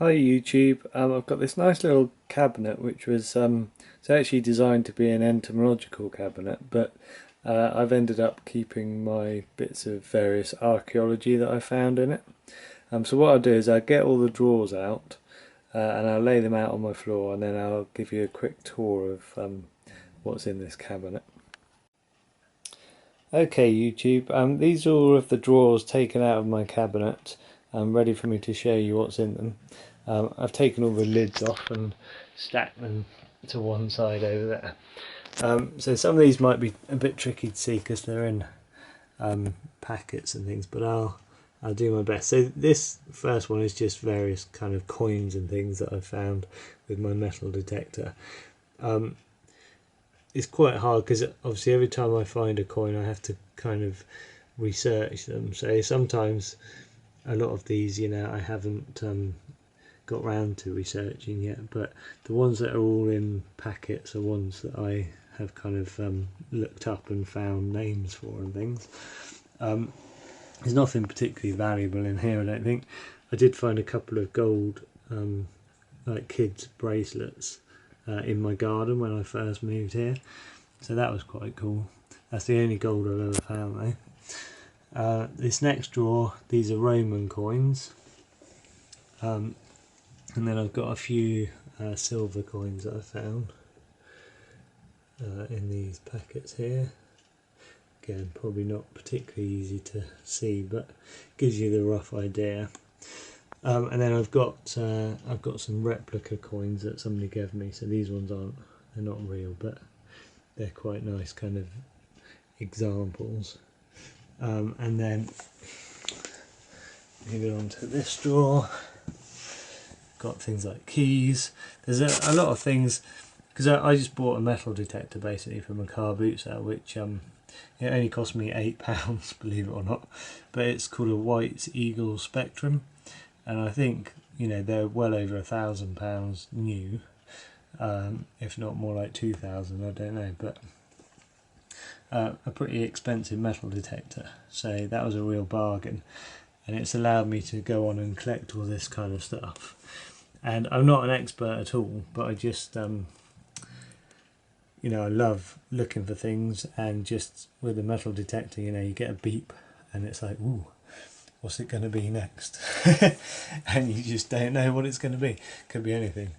Hi YouTube, I've got this nice little cabinet which was it's actually designed to be an entomological cabinet, but I've ended up keeping my bits of various archaeology that I found in it. So what I'll do is I'll get all the drawers out and I'll lay them out on my floor, and then I'll give you a quick tour of what's in this cabinet. Okay YouTube, these are all of the drawers taken out of my cabinet, ready for me to show you what's in them. I've taken all the lids off and stacked them to one side over there. So some of these might be a bit tricky to see because they're in packets and things, but I'll do my best. So this first one is just various kind of coins and things that I've found with my metal detector. It's quite hard because obviously every time I find a coin I have to kind of research them. So sometimes a lot of these, I haven't got round to researching yet, but the ones that are all in packets are ones that I have kind of looked up and found names for and things. There's nothing particularly valuable in here, I don't think. I did find a couple of gold like kids bracelets in my garden when I first moved here, so that was quite cool. That's the only gold I've ever found though. This next drawer, these are Roman coins, and then I've got a few silver coins that I found in these packets here. Again, probably not particularly easy to see, but gives you the rough idea. And then I've got some replica coins that somebody gave me. So these ones they're not real, but they're quite nice kind of examples. And then moving on to this drawer, got things like keys. There's a lot of things, because I just bought a metal detector basically from a car boot sale, which it only cost me £8, believe it or not, but it's called a White Eagle Spectrum, and I think they're well over £1,000 new, if not more like 2,000, I don't know, but a pretty expensive metal detector, so that was a real bargain, and it's allowed me to go on and collect all this kind of stuff. And I'm not an expert at all, but I just I love looking for things, and just with a metal detector, you get a beep and it's like, ooh, what's it going to be next? And you just don't know what it's going to be. Could be anything.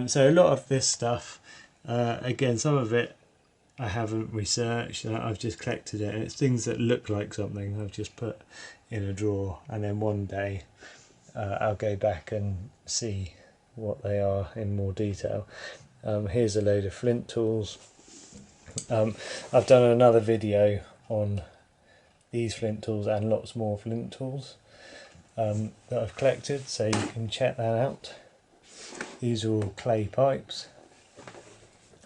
So a lot of this stuff, again, some of it I haven't researched, and I've just collected it, and it's things that look like something I've just put in a drawer, and then one day I'll go back and see what they are in more detail. Here's a load of Flint Tools. I've done another video on these Flint Tools and lots more Flint Tools that I've collected, so you can check that out. These are all clay pipes.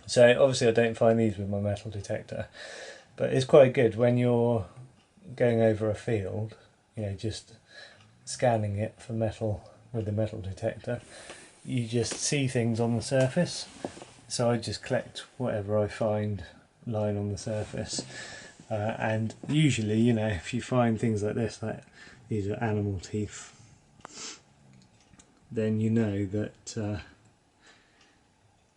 So obviously I don't find these with my metal detector, but it's quite good when you're going over a field, just scanning it for metal with the metal detector. You just see things on the surface, so I just collect whatever I find lying on the surface, and usually if you find things like this, like these are animal teeth, then you know that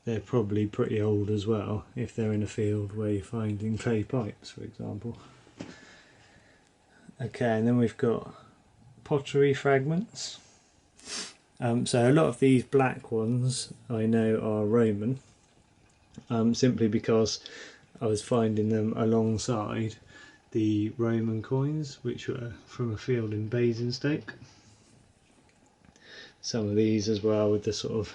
they're probably pretty old as well, if they're in a field where you're finding clay pipes, for example. Okay, and then we've got pottery fragments. So a lot of these black ones I know are Roman, simply because I was finding them alongside the Roman coins, which were from a field in Basingstoke. Some of these as well with the sort of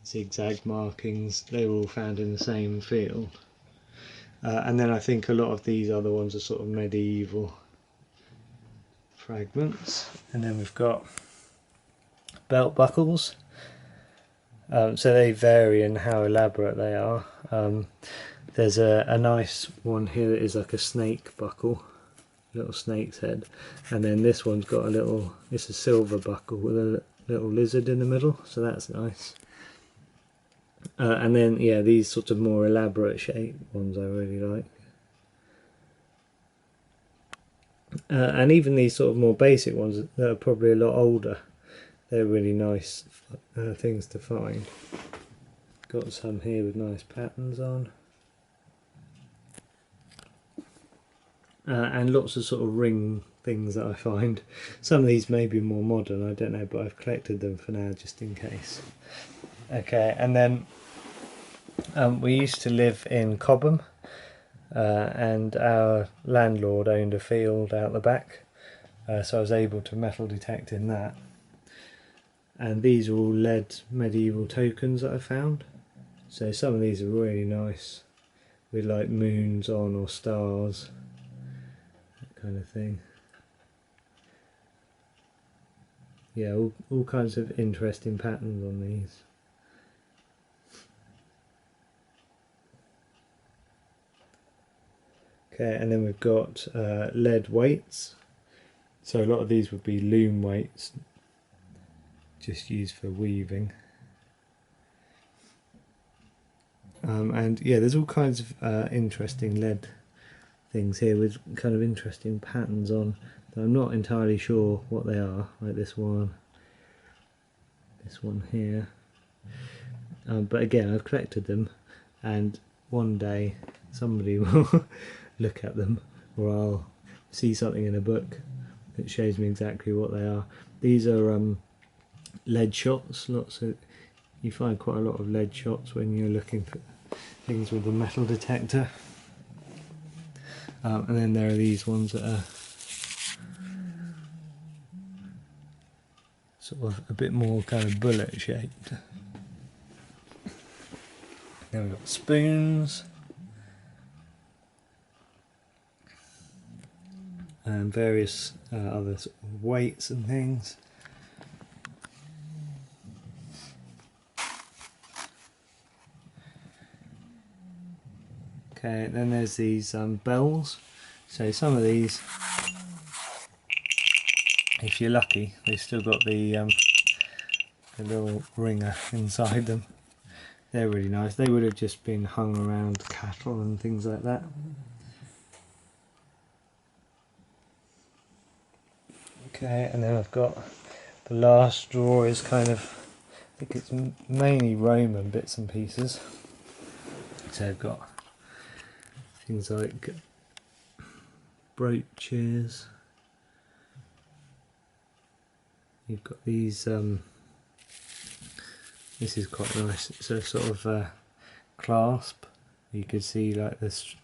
zigzag markings, they were all found in the same field. And then I think a lot of these other ones are sort of medieval fragments. And then we've got belt buckles, so they vary in how elaborate they are. There's a nice one here that is like a snake buckle, little snake's head, and then this one's got it's a silver buckle with a little lizard in the middle, so that's nice. And then these sort of more elaborate shape ones I really like. And even these sort of more basic ones that are probably a lot older, they're really nice things to find. Got some here with nice patterns on. And lots of sort of ring things that I find. Some of these may be more modern, I don't know, but I've collected them for now just in case. Okay, and then we used to live in Cobham, and our landlord owned a field out the back, so I was able to metal detect in that. And these are all lead medieval tokens that I found. So some of these are really nice, with like moons on or stars, that kind of thing. Yeah, all kinds of interesting patterns on these. Okay, and then we've got lead weights. So a lot of these would be loom weights, just used for weaving. And yeah, there's all kinds of interesting lead things here with kind of interesting patterns on that I'm not entirely sure what they are, like this one here. But again, I've collected them, and one day somebody will look at them, or I'll see something in a book that shows me exactly what they are. These are lead shots. You find quite a lot of lead shots when you're looking for things with a metal detector. And then there are these ones that are sort of a bit more kind of bullet shaped. Then we've got spoons and various other sort of weights and things. Okay, then there's these bells. So some of these, if you're lucky, they've still got the little ringer inside them. They're really nice. They would have just been hung around cattle and things like that. Okay, and then I've got the last drawer is kind of, I think it's mainly Roman bits and pieces. So I've got things like brooches. You've got these, this is quite nice, it's a sort of clasp. You could see like this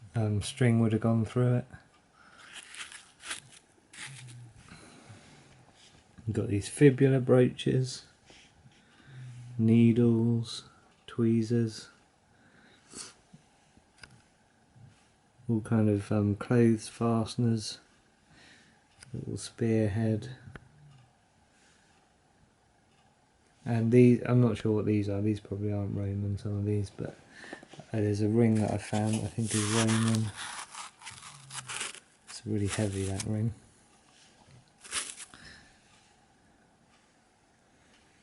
string would have gone through it. You've got these fibula brooches, needles, tweezers, all kind of clothes fasteners, little spearhead. And these, I'm not sure what these are, these probably aren't Roman, some of these, but there's a ring that I found I think is Roman. It's really heavy, that ring.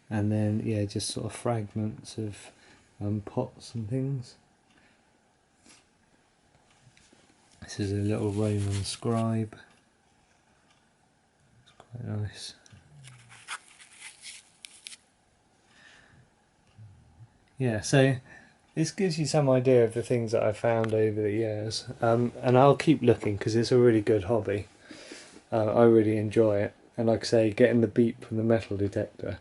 And then, yeah, just sort of fragments of pots and things. This is a little Roman scribe. It's quite nice. Yeah, so this gives you some idea of the things that I've found over the years, and I'll keep looking because it's a really good hobby. I really enjoy it, and like I say, getting the beep from the metal detector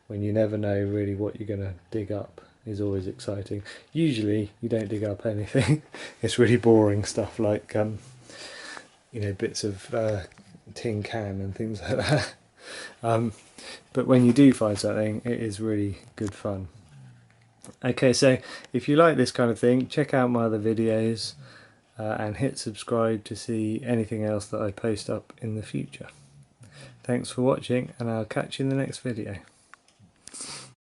when you never know really what you're going to dig up is always exciting. Usually you don't dig up anything. It's really boring stuff like you know, bits of tin can and things like that. But when you do find something, it is really good fun. Okay, so if you like this kind of thing, check out my other videos and hit subscribe to see anything else that I post up in the future. Thanks for watching, and I'll catch you in the next video.